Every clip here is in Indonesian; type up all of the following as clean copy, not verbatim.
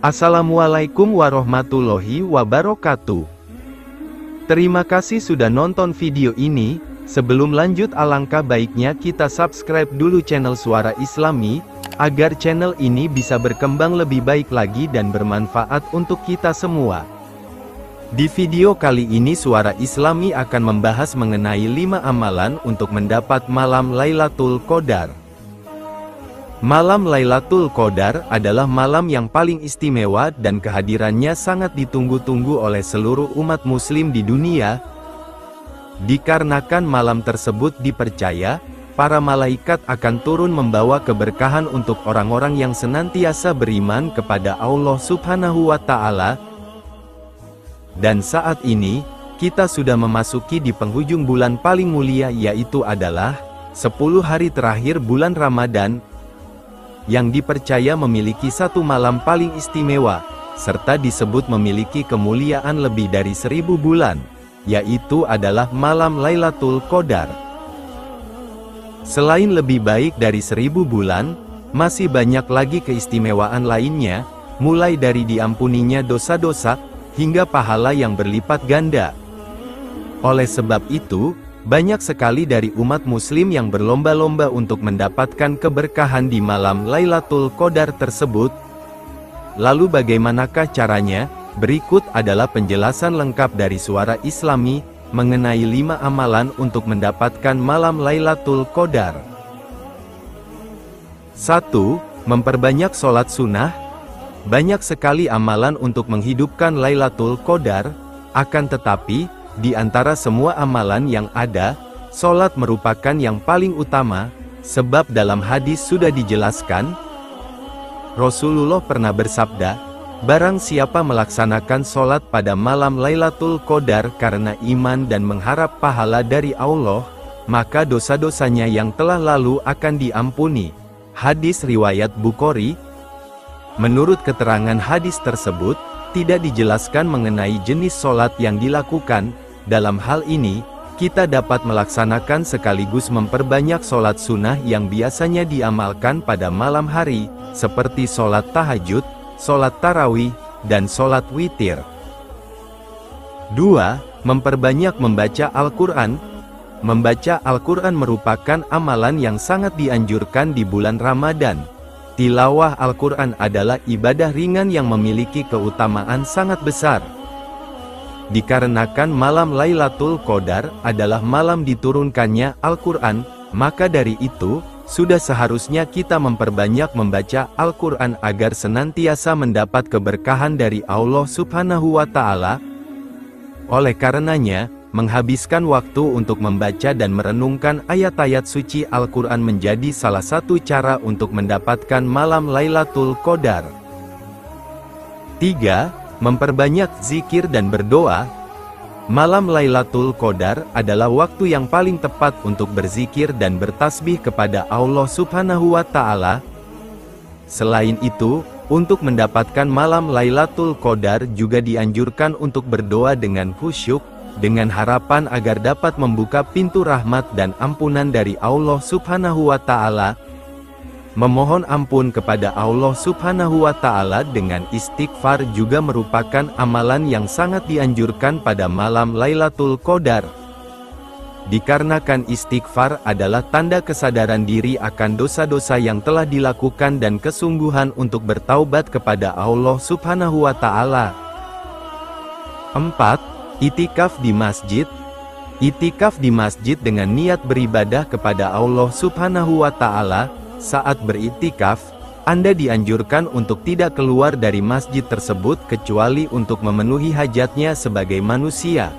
Assalamualaikum warahmatullahi wabarakatuh. Terima kasih sudah nonton video ini. Sebelum lanjut, alangkah baiknya kita subscribe dulu channel Suara Islami, agar channel ini bisa berkembang lebih baik lagi dan bermanfaat untuk kita semua. Di video kali ini Suara Islami akan membahas mengenai 5 amalan untuk mendapat malam Lailatul Qadar. Malam Lailatul Qadar adalah malam yang paling istimewa dan kehadirannya sangat ditunggu-tunggu oleh seluruh umat muslim di dunia. Dikarenakan malam tersebut dipercaya, para malaikat akan turun membawa keberkahan untuk orang-orang yang senantiasa beriman kepada Allah Subhanahu wa Ta'ala. Dan saat ini, kita sudah memasuki di penghujung bulan paling mulia, yaitu adalah 10 hari terakhir bulan Ramadan, yang dipercaya memiliki satu malam paling istimewa, serta disebut memiliki kemuliaan lebih dari 1000 bulan, yaitu adalah malam Lailatul Qadar. Selain lebih baik dari 1000 bulan, masih banyak lagi keistimewaan lainnya, mulai dari diampuninya dosa-dosa, hingga pahala yang berlipat ganda. Oleh sebab itu, banyak sekali dari umat muslim yang berlomba-lomba untuk mendapatkan keberkahan di malam Lailatul Qadar tersebut. Lalu bagaimanakah caranya? Berikut adalah penjelasan lengkap dari Suara Islami, mengenai 5 amalan untuk mendapatkan malam Lailatul Qadar. 1. Memperbanyak sholat sunnah. Banyak sekali amalan untuk menghidupkan Lailatul Qadar, akan tetapi, di antara semua amalan yang ada, sholat merupakan yang paling utama, sebab dalam hadis sudah dijelaskan, Rasulullah pernah bersabda, barang siapa melaksanakan sholat pada malam Lailatul Qadar karena iman dan mengharap pahala dari Allah, maka dosa-dosanya yang telah lalu akan diampuni. Hadis riwayat Bukhari. Menurut keterangan hadis tersebut, tidak dijelaskan mengenai jenis sholat yang dilakukan. Dalam hal ini, kita dapat melaksanakan sekaligus memperbanyak sholat sunnah yang biasanya diamalkan pada malam hari, seperti sholat tahajud, sholat tarawih, dan sholat witir. 2. Memperbanyak membaca Al-Quran. Membaca Al-Quran merupakan amalan yang sangat dianjurkan di bulan Ramadan. Tilawah Al-Quran adalah ibadah ringan yang memiliki keutamaan sangat besar. Dikarenakan malam Lailatul Qadar adalah malam diturunkannya Al-Quran, maka dari itu, sudah seharusnya kita memperbanyak membaca Al-Quran agar senantiasa mendapat keberkahan dari Allah Subhanahu wa Ta'ala. Oleh karenanya, menghabiskan waktu untuk membaca dan merenungkan ayat-ayat suci Al-Quran menjadi salah satu cara untuk mendapatkan malam Lailatul Qadar. 3. Memperbanyak zikir dan berdoa. Malam Lailatul Qadar adalah waktu yang paling tepat untuk berzikir dan bertasbih kepada Allah Subhanahu wa Ta'ala. Selain itu, untuk mendapatkan malam Lailatul Qadar juga dianjurkan untuk berdoa dengan khusyuk, dengan harapan agar dapat membuka pintu rahmat dan ampunan dari Allah Subhanahu wa Ta'ala. Memohon ampun kepada Allah Subhanahu wa Ta'ala dengan istighfar juga merupakan amalan yang sangat dianjurkan pada malam Lailatul Qadar. Dikarenakan istighfar adalah tanda kesadaran diri akan dosa-dosa yang telah dilakukan dan kesungguhan untuk bertaubat kepada Allah Subhanahu wa Ta'ala. 4. Itikaf di masjid. Itikaf di masjid dengan niat beribadah kepada Allah Subhanahu wa Ta'ala. Saat beriktikaf, Anda dianjurkan untuk tidak keluar dari masjid tersebut kecuali untuk memenuhi hajatnya sebagai manusia.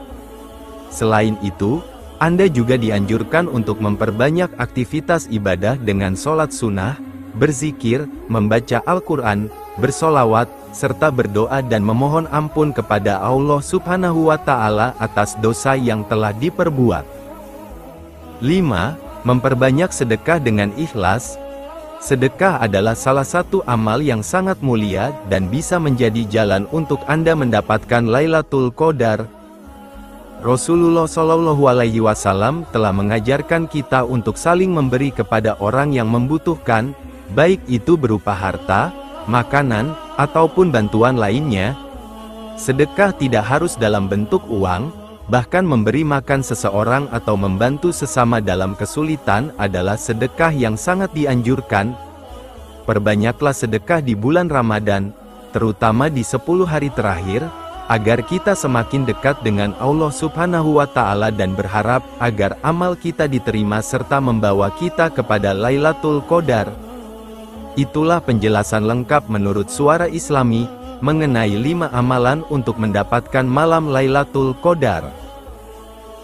Selain itu, Anda juga dianjurkan untuk memperbanyak aktivitas ibadah dengan sholat sunnah, berzikir, membaca Al-Quran, bersolawat, serta berdoa dan memohon ampun kepada Allah Subhanahu wa Ta'ala atas dosa yang telah diperbuat. 5. Memperbanyak sedekah dengan ikhlas. Sedekah adalah salah satu amal yang sangat mulia dan bisa menjadi jalan untuk Anda mendapatkan Lailatul Qadar. Rasulullah Shallallahu Alaihi Wasallam telah mengajarkan kita untuk saling memberi kepada orang yang membutuhkan, baik itu berupa harta, makanan, ataupun bantuan lainnya. Sedekah tidak harus dalam bentuk uang, bahkan memberi makan seseorang atau membantu sesama dalam kesulitan adalah sedekah yang sangat dianjurkan. Perbanyaklah sedekah di bulan Ramadan, terutama di 10 hari terakhir, agar kita semakin dekat dengan Allah Subhanahu wa Ta'ala dan berharap agar amal kita diterima serta membawa kita kepada Lailatul Qadar. Itulah penjelasan lengkap menurut Suara Islami mengenai 5 amalan untuk mendapatkan malam Lailatul Qadar.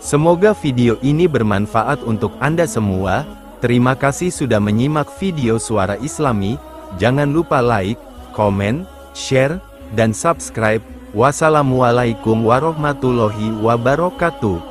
Semoga video ini bermanfaat untuk Anda semua. Terima kasih sudah menyimak video Suara Islami. Jangan lupa like, komen, share, dan subscribe. Wassalamualaikum warahmatullahi wabarakatuh.